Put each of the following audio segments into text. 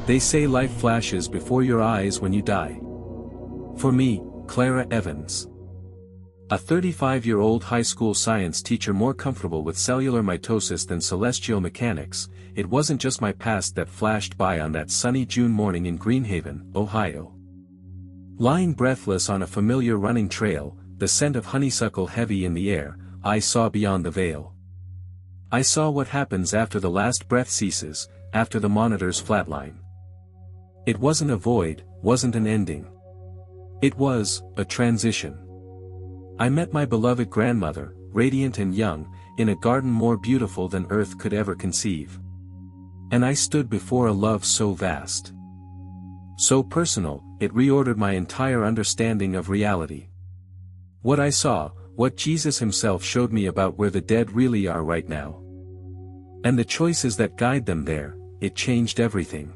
They say life flashes before your eyes when you die. For me, Clara Evans. A 35-year-old high school science teacher more comfortable with cellular mitosis than celestial mechanics, it wasn't just my past that flashed by on that sunny June morning in Greenhaven, Ohio. Lying breathless on a familiar running trail, the scent of honeysuckle heavy in the air, I saw beyond the veil. I saw what happens after the last breath ceases, after the monitors flatline. It wasn't a void, wasn't an ending. It was a transition. I met my beloved grandmother, radiant and young, in a garden more beautiful than earth could ever conceive. And I stood before a love so vast, so personal, it reordered my entire understanding of reality. What I saw, what Jesus himself showed me about where the dead really are right now. And the choices that guide them there, it changed everything.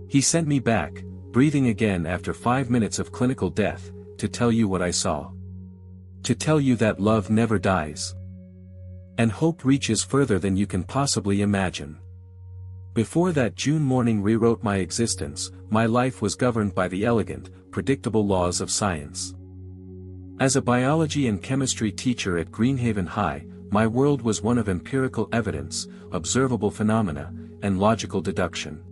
He sent me back, breathing again after 5 minutes of clinical death, to tell you what I saw. To tell you that love never dies. And hope reaches further than you can possibly imagine. Before that June morning rewrote my existence, my life was governed by the elegant, predictable laws of science. As a biology and chemistry teacher at Greenhaven High, my world was one of empirical evidence, observable phenomena, and logical deduction.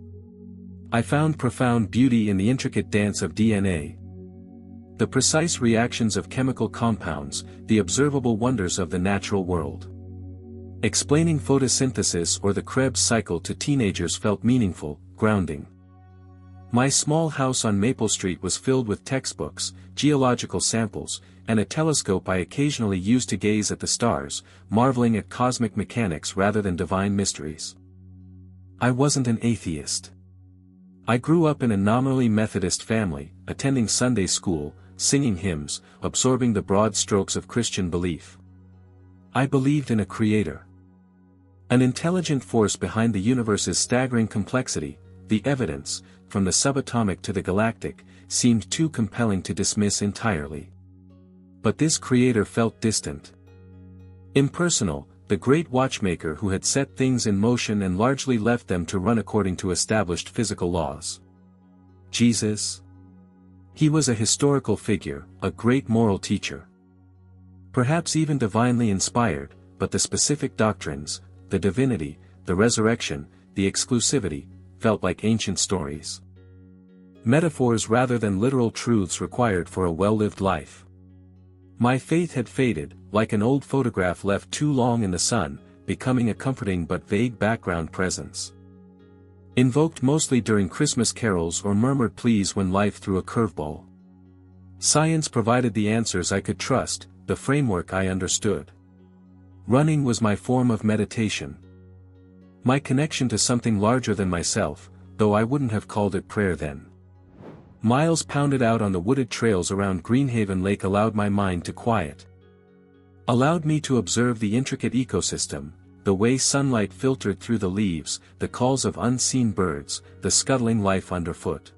I found profound beauty in the intricate dance of DNA. The precise reactions of chemical compounds, the observable wonders of the natural world. Explaining photosynthesis or the Krebs cycle to teenagers felt meaningful, grounding. My small house on Maple Street was filled with textbooks, geological samples, and a telescope I occasionally used to gaze at the stars, marveling at cosmic mechanics rather than divine mysteries. I wasn't an atheist. I grew up in a nominally Methodist family, attending Sunday school, singing hymns, absorbing the broad strokes of Christian belief. I believed in a creator. An intelligent force behind the universe's staggering complexity. The evidence, from the subatomic to the galactic, seemed too compelling to dismiss entirely. But this creator felt distant. Impersonal, the great watchmaker who had set things in motion and largely left them to run according to established physical laws. Jesus? He was a historical figure, a great moral teacher. Perhaps even divinely inspired, but the specific doctrines, the divinity, the resurrection, the exclusivity, felt like ancient stories. Metaphors rather than literal truths required for a well-lived life. My faith had faded, like an old photograph left too long in the sun, becoming a comforting but vague background presence. Invoked mostly during Christmas carols or murmured pleas when life threw a curveball. Science provided the answers I could trust, the framework I understood. Running was my form of meditation. My connection to something larger than myself, though I wouldn't have called it prayer then. Miles pounded out on the wooded trails around Greenhaven Lake allowed my mind to quiet. Allowed me to observe the intricate ecosystem, the way sunlight filtered through the leaves, the calls of unseen birds, the scuttling life underfoot.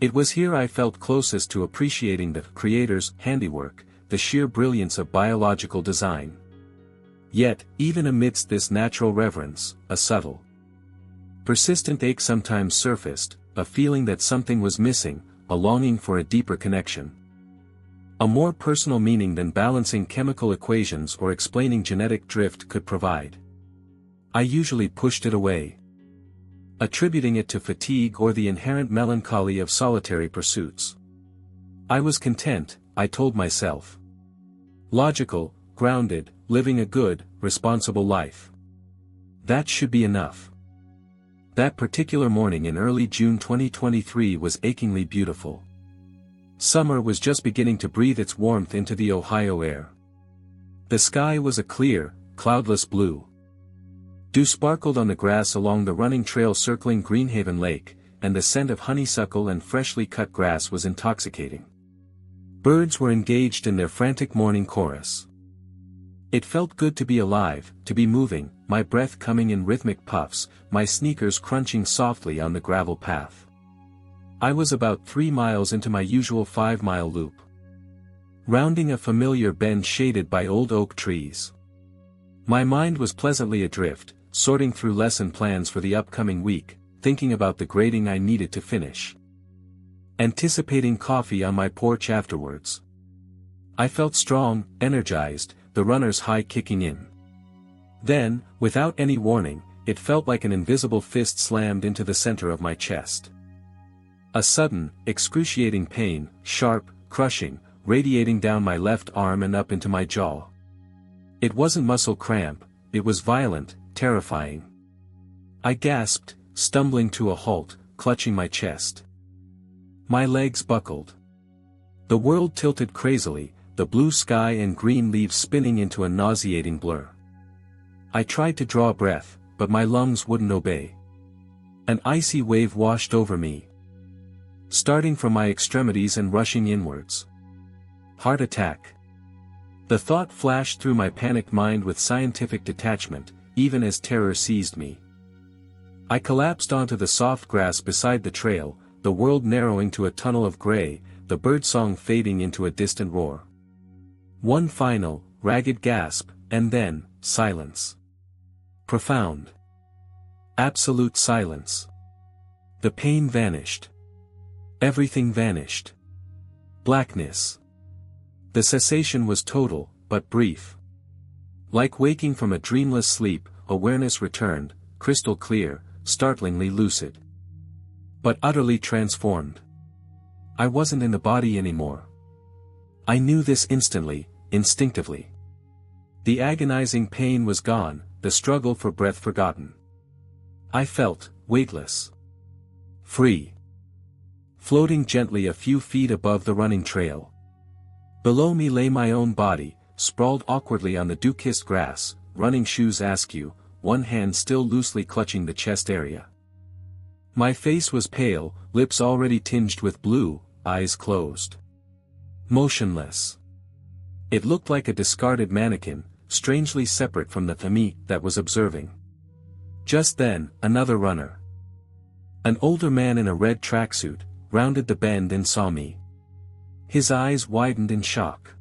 It was here I felt closest to appreciating the Creator's handiwork, the sheer brilliance of biological design. Yet, even amidst this natural reverence, a subtle, persistent ache sometimes surfaced, a feeling that something was missing, a longing for a deeper connection. A more personal meaning than balancing chemical equations or explaining genetic drift could provide. I usually pushed it away, attributing it to fatigue or the inherent melancholy of solitary pursuits. I was content, I told myself. Logical, grounded, living a good, responsible life. That should be enough. That particular morning in early June 2023 was achingly beautiful. Summer was just beginning to breathe its warmth into the Ohio air. The sky was a clear, cloudless blue. Dew sparkled on the grass along the running trail circling Greenhaven Lake, and the scent of honeysuckle and freshly cut grass was intoxicating. Birds were engaged in their frantic morning chorus. It felt good to be alive, to be moving, my breath coming in rhythmic puffs, my sneakers crunching softly on the gravel path. I was about 3 miles into my usual 5-mile loop. Rounding a familiar bend shaded by old oak trees. My mind was pleasantly adrift, sorting through lesson plans for the upcoming week, thinking about the grading I needed to finish. Anticipating coffee on my porch afterwards. I felt strong, energized, the runner's high kicking in. Then, without any warning, it felt like an invisible fist slammed into the center of my chest. A sudden, excruciating pain, sharp, crushing, radiating down my left arm and up into my jaw. It wasn't muscle cramp, it was violent, terrifying. I gasped, stumbling to a halt, clutching my chest. My legs buckled. The world tilted crazily, the blue sky and green leaves spinning into a nauseating blur. I tried to draw breath, but my lungs wouldn't obey. An icy wave washed over me, starting from my extremities and rushing inwards. Heart attack. The thought flashed through my panicked mind with scientific detachment, even as terror seized me. I collapsed onto the soft grass beside the trail, the world narrowing to a tunnel of gray, the birdsong fading into a distant roar. One final, ragged gasp, and then, silence. Profound. Absolute silence. The pain vanished. Everything vanished. Blackness. The cessation was total, but brief. Like waking from a dreamless sleep, awareness returned, crystal clear, startlingly lucid. But utterly transformed. I wasn't in the body anymore. I knew this instantly, instinctively. The agonizing pain was gone, the struggle for breath forgotten. I felt, weightless. Free. Floating gently a few feet above the running trail. Below me lay my own body, sprawled awkwardly on the dew-kissed grass, running shoes askew, one hand still loosely clutching the chest area. My face was pale, lips already tinged with blue, eyes closed. Motionless. It looked like a discarded mannequin, strangely separate from the me that was observing. Just then, another runner. An older man in a red tracksuit, rounded the bend and saw me. His eyes widened in shock.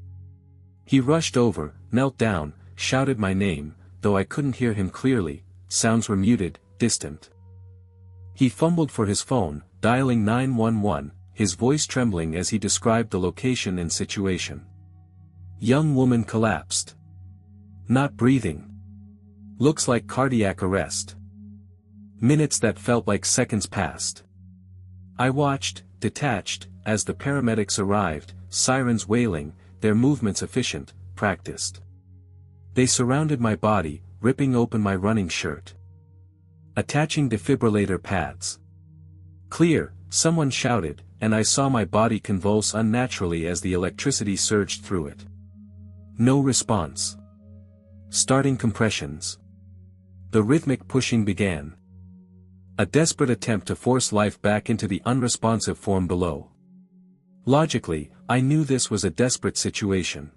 He rushed over, knelt down, shouted my name, though I couldn't hear him clearly, sounds were muted, distant. He fumbled for his phone, dialing 911, his voice trembling as he described the location and situation. Young woman collapsed. Not breathing. Looks like cardiac arrest. Minutes that felt like seconds passed. I watched, detached, as the paramedics arrived, sirens wailing, their movements efficient, practiced. They surrounded my body, ripping open my running shirt. Attaching defibrillator pads. Clear, someone shouted, and I saw my body convulse unnaturally as the electricity surged through it. No response. Starting compressions. The rhythmic pushing began. A desperate attempt to force life back into the unresponsive form below. Logically, I knew this was a desperate situation.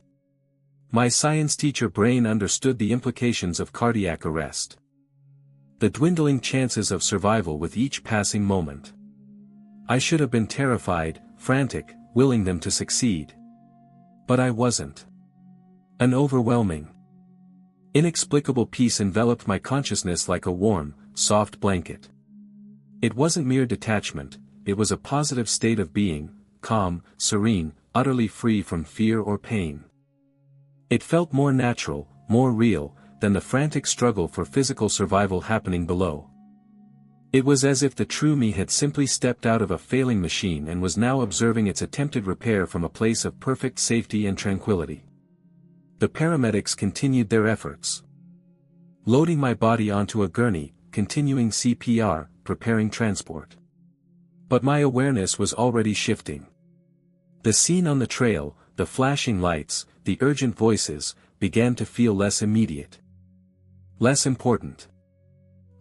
My science teacher brain understood the implications of cardiac arrest. The dwindling chances of survival with each passing moment. I should have been terrified, frantic, willing them to succeed. But I wasn't. An overwhelming, inexplicable peace enveloped my consciousness like a warm, soft blanket. It wasn't mere detachment, it was a positive state of being, calm, serene, utterly free from fear or pain. It felt more natural, more real, than the frantic struggle for physical survival happening below. It was as if the true me had simply stepped out of a failing machine and was now observing its attempted repair from a place of perfect safety and tranquility. The paramedics continued their efforts. Loading my body onto a gurney, continuing CPR, preparing transport. But my awareness was already shifting. The scene on the trail, the flashing lights, the urgent voices, began to feel less immediate. Less important.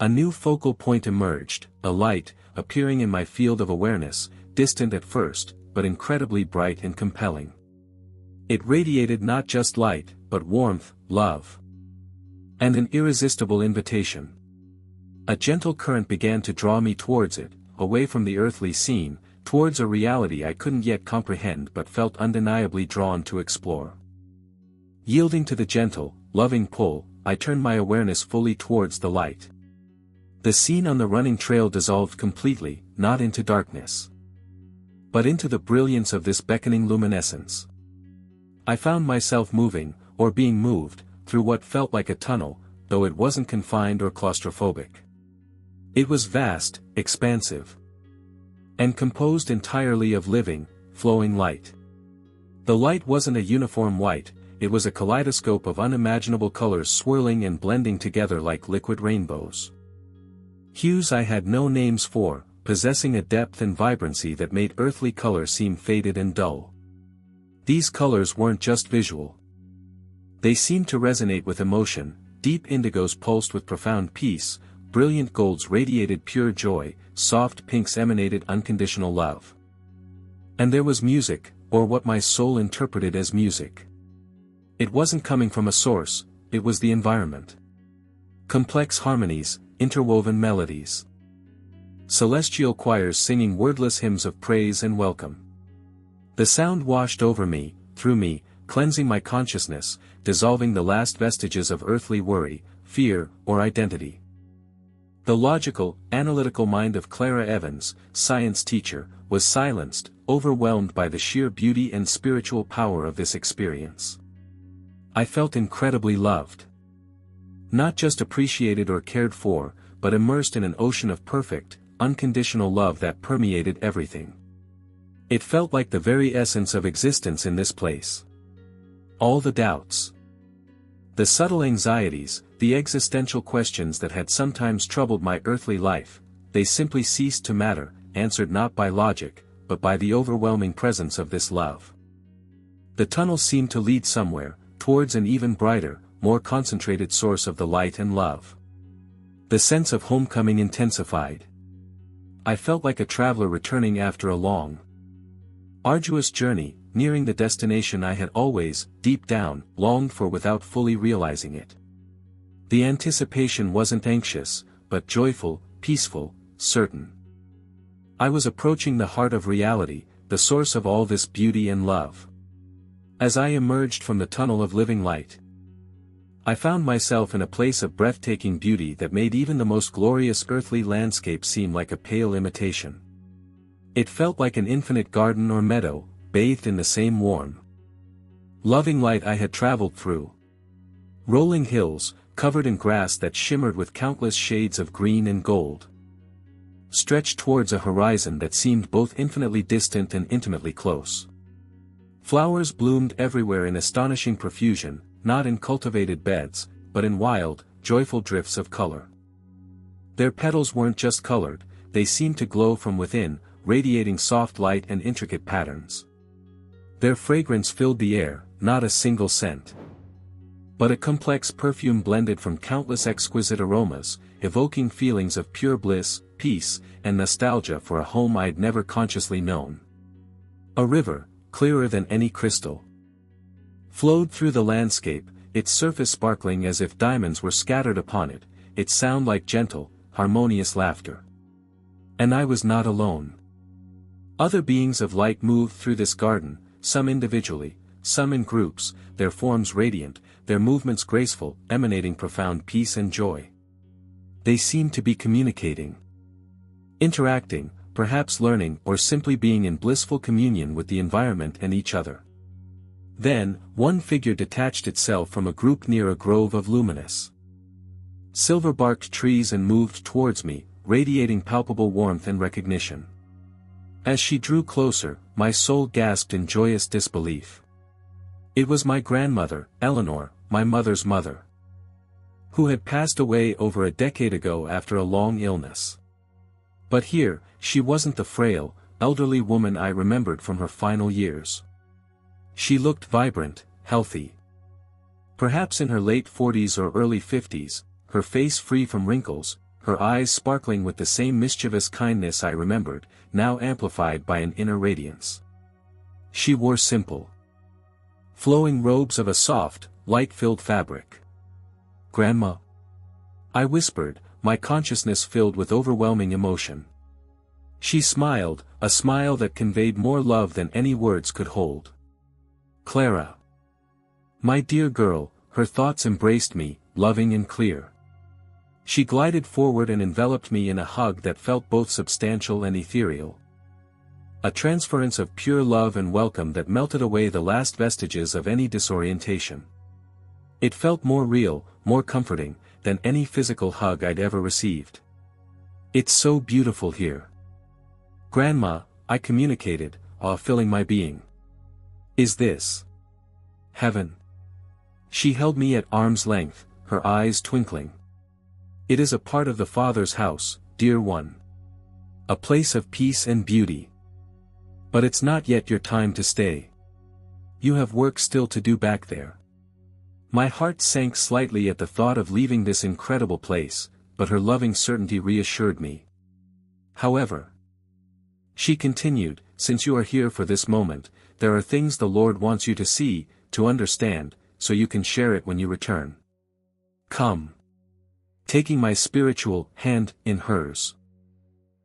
A new focal point emerged, a light, appearing in my field of awareness, distant at first, but incredibly bright and compelling. It radiated not just light, but warmth, love. And an irresistible invitation. A gentle current began to draw me towards it, away from the earthly scene, towards a reality I couldn't yet comprehend but felt undeniably drawn to explore. Yielding to the gentle, loving pull, I turned my awareness fully towards the light. The scene on the running trail dissolved completely, not into darkness, but into the brilliance of this beckoning luminescence. I found myself moving, or being moved, through what felt like a tunnel, though it wasn't confined or claustrophobic. It was vast, expansive, and composed entirely of living, flowing light. The light wasn't a uniform white, it was a kaleidoscope of unimaginable colors swirling and blending together like liquid rainbows. Hues I had no names for, possessing a depth and vibrancy that made earthly color seem faded and dull. These colors weren't just visual. They seemed to resonate with emotion. Deep indigos pulsed with profound peace, brilliant golds radiated pure joy, soft pinks emanated unconditional love. And there was music, or what my soul interpreted as music. It wasn't coming from a source, it was the environment. Complex harmonies, interwoven melodies. Celestial choirs singing wordless hymns of praise and welcome. The sound washed over me, through me, cleansing my consciousness, dissolving the last vestiges of earthly worry, fear, or identity. The logical, analytical mind of Clara Evans, science teacher, was silenced, overwhelmed by the sheer beauty and spiritual power of this experience. I felt incredibly loved. Not just appreciated or cared for, but immersed in an ocean of perfect, unconditional love that permeated everything. It felt like the very essence of existence in this place. All the doubts, the subtle anxieties, the existential questions that had sometimes troubled my earthly life, they simply ceased to matter, answered not by logic, but by the overwhelming presence of this love. The tunnel seemed to lead somewhere, towards an even brighter, more concentrated source of the light and love. The sense of homecoming intensified. I felt like a traveler returning after a long, arduous journey, nearing the destination I had always, deep down, longed for without fully realizing it. The anticipation wasn't anxious, but joyful, peaceful, certain. I was approaching the heart of reality, the source of all this beauty and love. As I emerged from the tunnel of living light, I found myself in a place of breathtaking beauty that made even the most glorious earthly landscape seem like a pale imitation. It felt like an infinite garden or meadow, bathed in the same warm, loving light I had traveled through. Rolling hills, covered in grass that shimmered with countless shades of green and gold, stretched towards a horizon that seemed both infinitely distant and intimately close. Flowers bloomed everywhere in astonishing profusion, not in cultivated beds, but in wild, joyful drifts of color. Their petals weren't just colored, they seemed to glow from within, radiating soft light and intricate patterns. Their fragrance filled the air, not a single scent, but a complex perfume blended from countless exquisite aromas, evoking feelings of pure bliss, peace, and nostalgia for a home I'd never consciously known. A river, clearer than any crystal, flowed through the landscape, its surface sparkling as if diamonds were scattered upon it, its sound like gentle, harmonious laughter. And I was not alone. Other beings of light moved through this garden, some individually, some in groups, their forms radiant, their movements graceful, emanating profound peace and joy. They seemed to be communicating, interacting, perhaps learning or simply being in blissful communion with the environment and each other. Then, one figure detached itself from a group near a grove of luminous, silver-barked trees and moved towards me, radiating palpable warmth and recognition. As she drew closer, my soul gasped in joyous disbelief. It was my grandmother, Eleanor, my mother's mother, who had passed away over a decade ago after a long illness. But here, she wasn't the frail, elderly woman I remembered from her final years. She looked vibrant, healthy. Perhaps in her late 40s or early 50s, her face free from wrinkles, her eyes sparkling with the same mischievous kindness I remembered, now amplified by an inner radiance. She wore simple, flowing robes of a soft, light-filled fabric. "Grandma," I whispered, my consciousness filled with overwhelming emotion. She smiled, a smile that conveyed more love than any words could hold. "Clara. My dear girl," her thoughts embraced me, loving and clear. She glided forward and enveloped me in a hug that felt both substantial and ethereal. A transference of pure love and welcome that melted away the last vestiges of any disorientation. It felt more real, more comforting, than any physical hug I'd ever received. "It's so beautiful here. Grandma," I communicated, awe filling my being. "Is this heaven?" She held me at arm's length, her eyes twinkling. "It is a part of the Father's house, dear one. A place of peace and beauty. But it's not yet your time to stay. You have work still to do back there." My heart sank slightly at the thought of leaving this incredible place, but her loving certainty reassured me. "However," she continued, "since you are here for this moment, there are things the Lord wants you to see, to understand, so you can share it when you return. Come." Taking my spiritual hand in hers,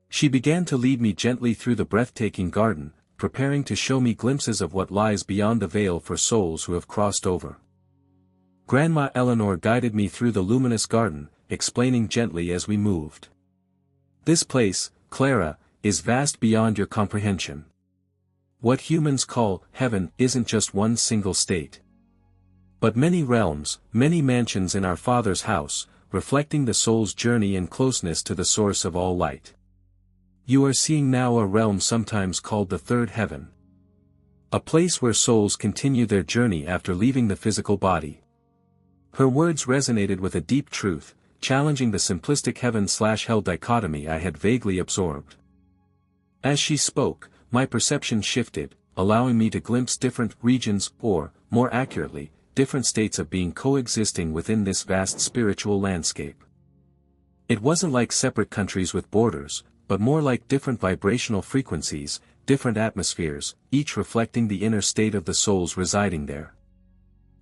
she began to lead me gently through the breathtaking garden, preparing to show me glimpses of what lies beyond the veil for souls who have crossed over. Grandma Eleanor guided me through the luminous garden, explaining gently as we moved. "This place, Clara, is vast beyond your comprehension. What humans call heaven isn't just one single state, but many realms, many mansions in our Father's house, reflecting the soul's journey and closeness to the source of all light. You are seeing now a realm sometimes called the third heaven. A place where souls continue their journey after leaving the physical body." Her words resonated with a deep truth, challenging the simplistic heaven/hell dichotomy I had vaguely absorbed. As she spoke, my perception shifted, allowing me to glimpse different regions or, more accurately, different states of being coexisting within this vast spiritual landscape. It wasn't like separate countries with borders, but more like different vibrational frequencies, different atmospheres, each reflecting the inner state of the souls residing there.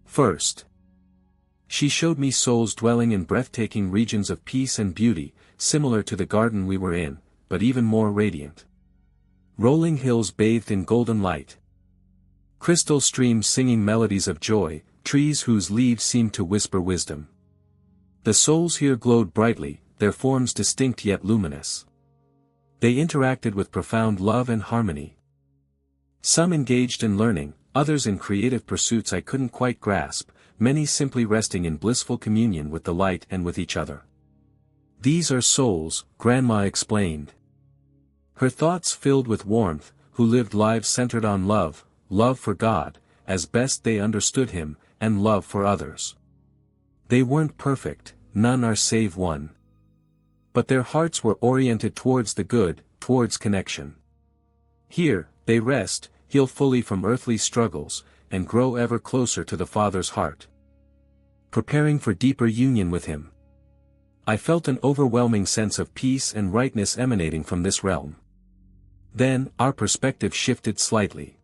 First, she showed me souls dwelling in breathtaking regions of peace and beauty, similar to the garden we were in, but even more radiant. Rolling hills bathed in golden light. Crystal streams singing melodies of joy, trees whose leaves seemed to whisper wisdom. The souls here glowed brightly, their forms distinct yet luminous. They interacted with profound love and harmony. Some engaged in learning, others in creative pursuits I couldn't quite grasp, many simply resting in blissful communion with the light and with each other. "These are souls," Grandma explained. Her thoughts filled with warmth, who lived lives centered on love, love for God, as best they understood Him, and love for others. They weren't perfect, none are save one. But their hearts were oriented towards the good, towards connection. Here, they rest, heal fully from earthly struggles, and grow ever closer to the Father's heart, preparing for deeper union with Him. I felt an overwhelming sense of peace and rightness emanating from this realm. Then, our perspective shifted slightly,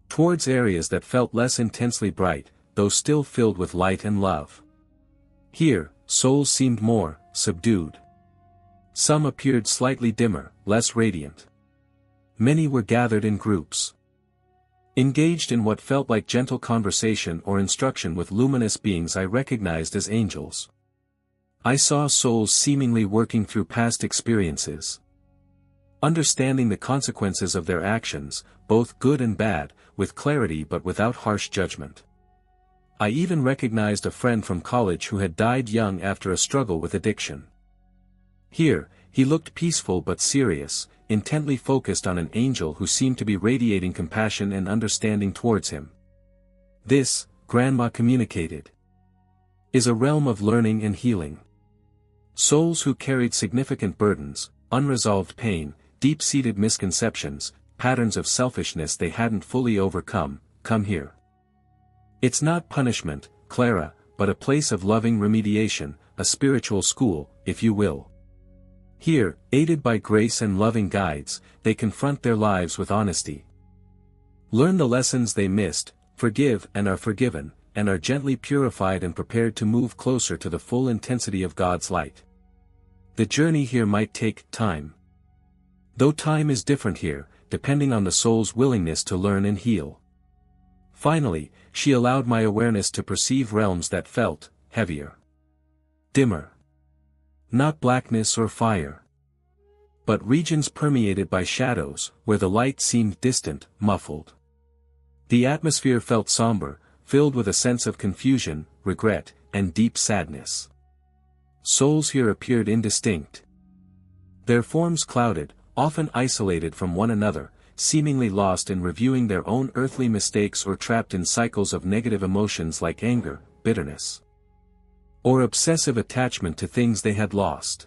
towards areas that felt less intensely bright, though still filled with light and love. Here, souls seemed more subdued. Some appeared slightly dimmer, less radiant. Many were gathered in groups, engaged in what felt like gentle conversation or instruction with luminous beings I recognized as angels. I saw souls seemingly working through past experiences, understanding the consequences of their actions, both good and bad, with clarity but without harsh judgment. I even recognized a friend from college who had died young after a struggle with addiction. Here, he looked peaceful but serious, intently focused on an angel who seemed to be radiating compassion and understanding towards him. "This," Grandma communicated, "is a realm of learning and healing. Souls who carried significant burdens, unresolved pain, deep-seated misconceptions, patterns of selfishness they hadn't fully overcome, come here. It's not punishment, Clara, but a place of loving remediation, a spiritual school, if you will. Here, aided by grace and loving guides, they confront their lives with honesty, learn the lessons they missed, forgive and are forgiven, and are gently purified and prepared to move closer to the full intensity of God's light. The journey here might take time, though time is different here, depending on the soul's willingness to learn and heal." Finally, she allowed my awareness to perceive realms that felt heavier, dimmer. Not blackness or fire, but regions permeated by shadows, where the light seemed distant, muffled. The atmosphere felt somber, filled with a sense of confusion, regret, and deep sadness. Souls here appeared indistinct. Their forms clouded, often isolated from one another, seemingly lost in reviewing their own earthly mistakes or trapped in cycles of negative emotions like anger, bitterness, or obsessive attachment to things they had lost.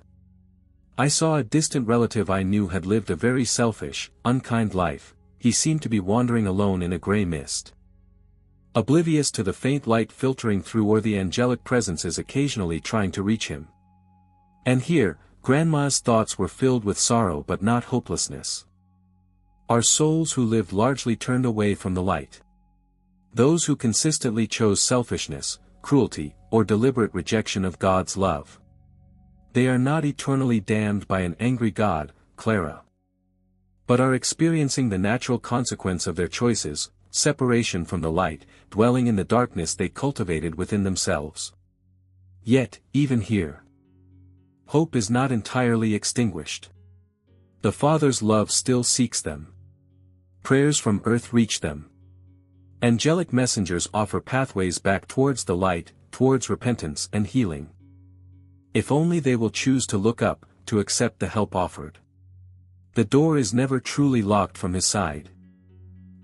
I saw a distant relative I knew had lived a very selfish, unkind life. He seemed to be wandering alone in a gray mist, oblivious to the faint light filtering through or the angelic presences occasionally trying to reach him. And here, Grandma's thoughts were filled with sorrow but not hopelessness. Our souls who lived largely turned away from the light. Those who consistently chose selfishness, cruelty, or deliberate rejection of God's love. They are not eternally damned by an angry God, Clara, but are experiencing the natural consequence of their choices, separation from the light, dwelling in the darkness they cultivated within themselves. Yet, even here, hope is not entirely extinguished. The Father's love still seeks them. Prayers from earth reach them. Angelic messengers offer pathways back towards the light, towards repentance and healing. If only they will choose to look up, to accept the help offered. The door is never truly locked from his side.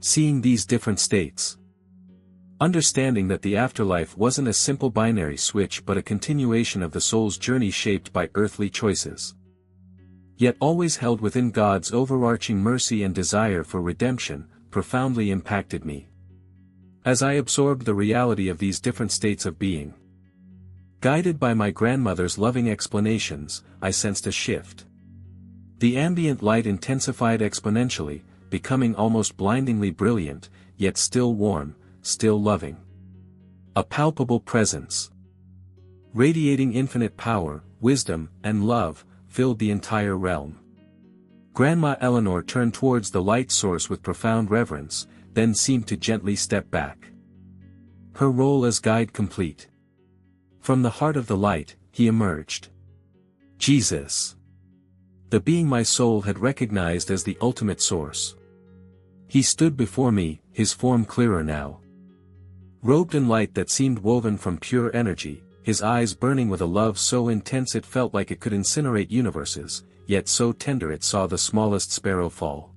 Seeing these different states, understanding that the afterlife wasn't a simple binary switch but a continuation of the soul's journey shaped by earthly choices, yet always held within God's overarching mercy and desire for redemption, profoundly impacted me. As I absorbed the reality of these different states of being, guided by my grandmother's loving explanations, I sensed a shift. The ambient light intensified exponentially, becoming almost blindingly brilliant, yet still warm, still loving. A palpable presence, radiating infinite power, wisdom, and love, filled the entire realm. Grandma Eleanor turned towards the light source with profound reverence, then seemed to gently step back. Her role as guide complete. From the heart of the light, he emerged. Jesus, the being my soul had recognized as the ultimate source. He stood before me, his form clearer now, robed in light that seemed woven from pure energy, his eyes burning with a love so intense it felt like it could incinerate universes, yet so tender it saw the smallest sparrow fall.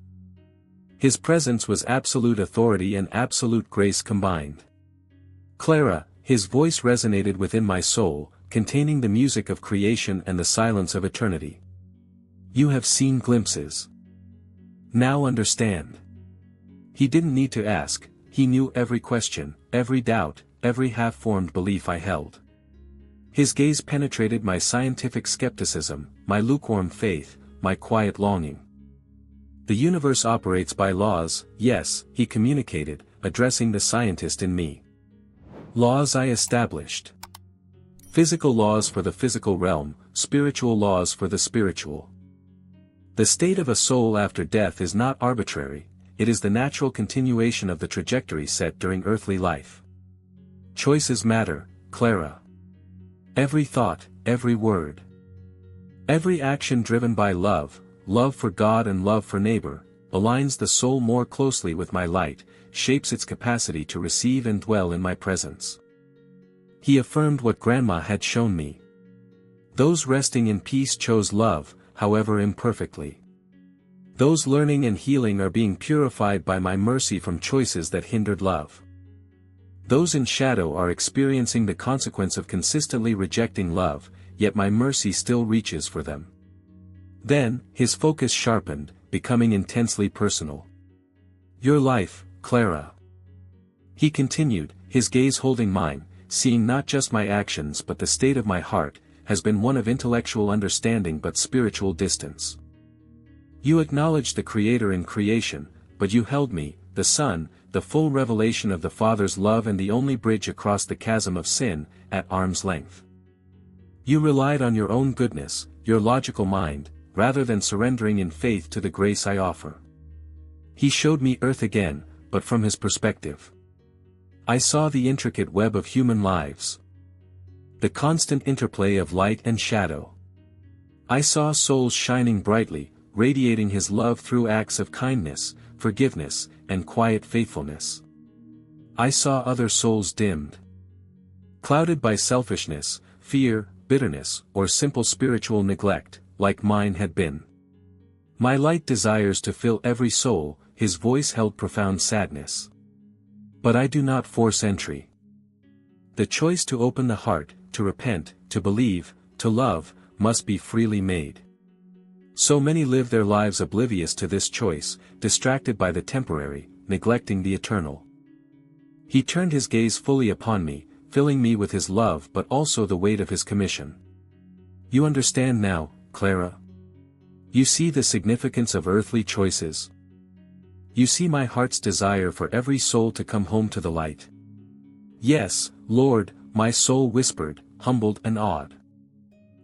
His presence was absolute authority and absolute grace combined. Clara, his voice resonated within my soul, containing the music of creation and the silence of eternity. You have seen glimpses. Now understand. He didn't need to ask, he knew every question, every doubt, every half-formed belief I held. His gaze penetrated my scientific skepticism, my lukewarm faith, my quiet longing. The universe operates by laws, yes, he communicated, addressing the scientist in me. Laws I established. Physical laws for the physical realm, spiritual laws for the spiritual. The state of a soul after death is not arbitrary, it is the natural continuation of the trajectory set during earthly life. Choices matter, Clara. Every thought, every word, every action driven by love, love for God and love for neighbor, aligns the soul more closely with my light, shapes its capacity to receive and dwell in my presence. He affirmed what Grandma had shown me. Those resting in peace chose love, however imperfectly. Those learning and healing are being purified by my mercy from choices that hindered love. Those in shadow are experiencing the consequence of consistently rejecting love, yet my mercy still reaches for them. Then, his focus sharpened, becoming intensely personal. Your life, Clara. He continued, his gaze holding mine, seeing not just my actions but the state of my heart, has been one of intellectual understanding but spiritual distance. You acknowledged the Creator in creation, but you held me, the Son, the full revelation of the Father's love and the only bridge across the chasm of sin, at arm's length. You relied on your own goodness, your logical mind, rather than surrendering in faith to the grace I offer. He showed me earth again, but from his perspective. I saw the intricate web of human lives. The constant interplay of light and shadow. I saw souls shining brightly, radiating his love through acts of kindness, forgiveness, and quiet faithfulness. I saw other souls dimmed, clouded by selfishness, fear, bitterness, or simple spiritual neglect, like mine had been. My light desires to fill every soul, his voice held profound sadness. But I do not force entry. The choice to open the heart, to repent, to believe, to love, must be freely made. So many live their lives oblivious to this choice, distracted by the temporary, neglecting the eternal. He turned his gaze fully upon me, filling me with his love but also the weight of his commission. You understand now, Clara? You see the significance of earthly choices? You see my heart's desire for every soul to come home to the light? Yes, Lord, my soul whispered, humbled and awed.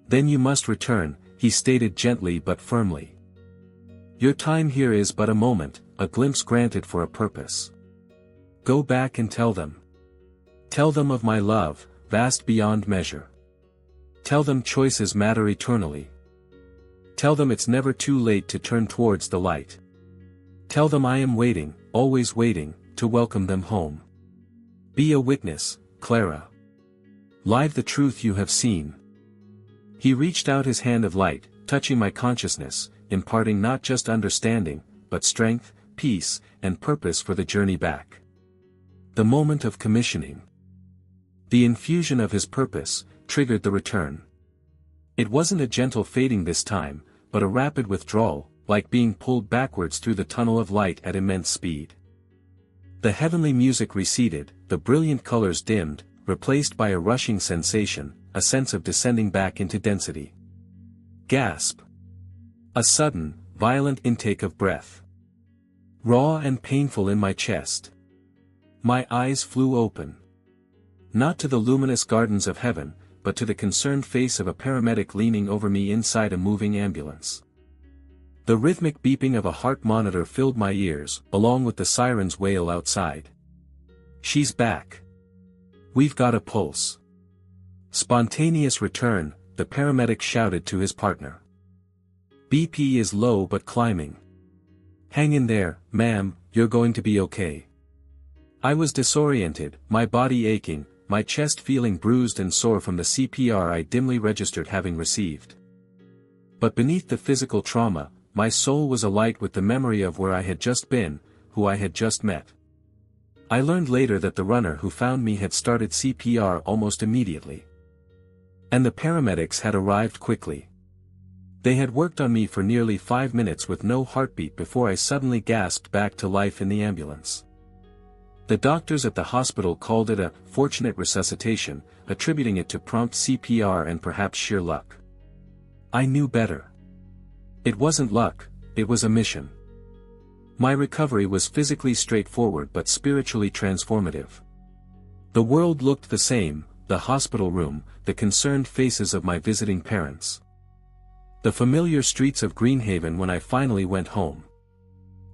Then you must return, he stated gently but firmly. Your time here is but a moment, a glimpse granted for a purpose. Go back and tell them. Tell them of my love, vast beyond measure. Tell them choices matter eternally. Tell them it's never too late to turn towards the light. Tell them I am waiting, always waiting, to welcome them home. Be a witness, Clara. Live the truth you have seen. He reached out his hand of light, touching my consciousness, imparting not just understanding, but strength, peace, and purpose for the journey back. The moment of commissioning. The infusion of his purpose, triggered the return. It wasn't a gentle fading this time, but a rapid withdrawal, like being pulled backwards through the tunnel of light at immense speed. The heavenly music receded, the brilliant colors dimmed, replaced by a rushing sensation, a sense of descending back into density. Gasp. A sudden, violent intake of breath. Raw and painful in my chest. My eyes flew open. Not to the luminous gardens of heaven, but to the concerned face of a paramedic leaning over me inside a moving ambulance. The rhythmic beeping of a heart monitor filled my ears, along with the siren's wail outside. She's back. We've got a pulse. Spontaneous return, the paramedic shouted to his partner. BP is low but climbing. Hang in there, ma'am, you're going to be okay. I was disoriented, my body aching, my chest feeling bruised and sore from the CPR I dimly registered having received. But beneath the physical trauma, my soul was alight with the memory of where I had just been, who I had just met. I learned later that the runner who found me had started CPR almost immediately. And the paramedics had arrived quickly. They had worked on me for nearly 5 minutes with no heartbeat before I suddenly gasped back to life in the ambulance. The doctors at the hospital called it a fortunate resuscitation, attributing it to prompt CPR and perhaps sheer luck. I knew better. It wasn't luck, it was a mission. My recovery was physically straightforward but spiritually transformative. The world looked the same, the hospital room, the concerned faces of my visiting parents. The familiar streets of Greenhaven when I finally went home.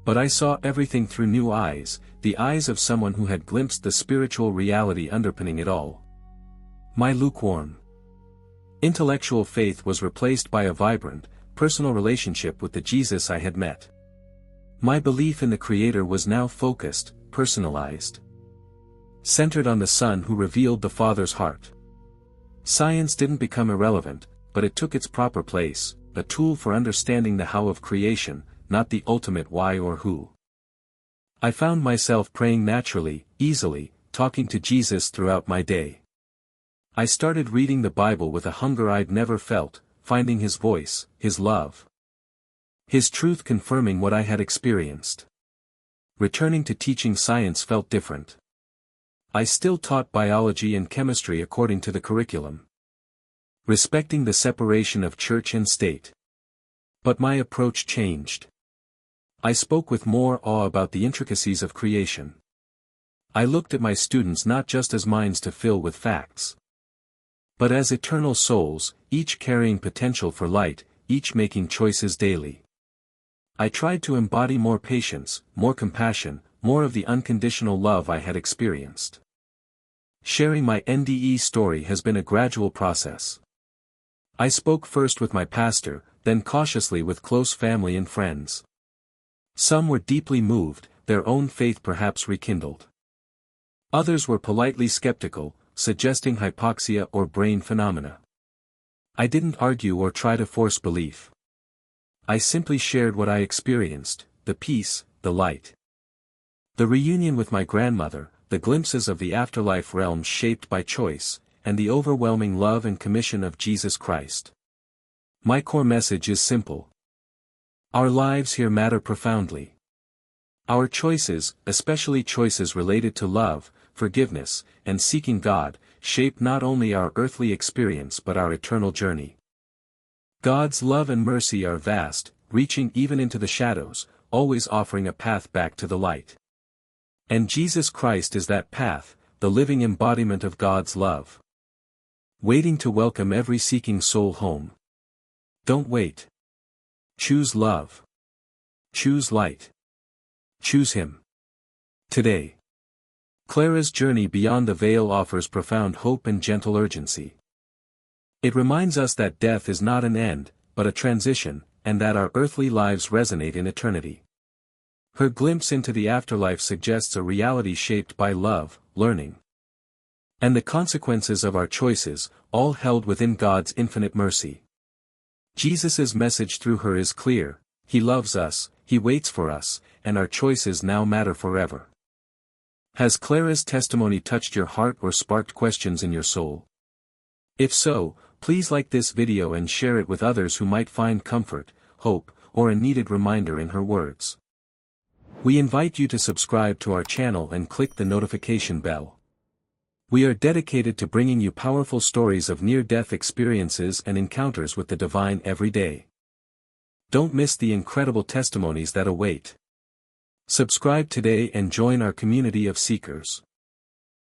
But I saw everything through new eyes, the eyes of someone who had glimpsed the spiritual reality underpinning it all. My lukewarm intellectual faith was replaced by a vibrant, personal relationship with the Jesus I had met. My belief in the Creator was now focused, personalized. Centered on the Son who revealed the Father's heart. Science didn't become irrelevant, but it took its proper place, a tool for understanding the how of creation, not the ultimate why or who. I found myself praying naturally, easily, talking to Jesus throughout my day. I started reading the Bible with a hunger I'd never felt, finding His voice, His love. His truth confirming what I had experienced. Returning to teaching science felt different. I still taught biology and chemistry according to the curriculum. Respecting the separation of church and state. But my approach changed. I spoke with more awe about the intricacies of creation. I looked at my students not just as minds to fill with facts, but as eternal souls, each carrying potential for light, each making choices daily. I tried to embody more patience, more compassion, more of the unconditional love I had experienced. Sharing my NDE story has been a gradual process. I spoke first with my pastor, then cautiously with close family and friends. Some were deeply moved, their own faith perhaps rekindled. Others were politely skeptical, suggesting hypoxia or brain phenomena. I didn't argue or try to force belief. I simply shared what I experienced, the peace, the light. The reunion with my grandmother, the glimpses of the afterlife realms shaped by choice, and the overwhelming love and commission of Jesus Christ. My core message is simple. Our lives here matter profoundly. Our choices, especially choices related to love, forgiveness, and seeking God, shape not only our earthly experience but our eternal journey. God's love and mercy are vast, reaching even into the shadows, always offering a path back to the light. And Jesus Christ is that path, the living embodiment of God's love. Waiting to welcome every seeking soul home. Don't wait. Choose love. Choose light. Choose Him. Today. Clara's journey beyond the veil offers profound hope and gentle urgency. It reminds us that death is not an end, but a transition, and that our earthly lives resonate in eternity. Her glimpse into the afterlife suggests a reality shaped by love, learning, and the consequences of our choices, all held within God's infinite mercy. Jesus' message through her is clear: He loves us, He waits for us, and our choices now matter forever. Has Clara's testimony touched your heart or sparked questions in your soul? If so, please like this video and share it with others who might find comfort, hope, or a needed reminder in her words. We invite you to subscribe to our channel and click the notification bell. We are dedicated to bringing you powerful stories of near-death experiences and encounters with the divine every day. Don't miss the incredible testimonies that await. Subscribe today and join our community of seekers.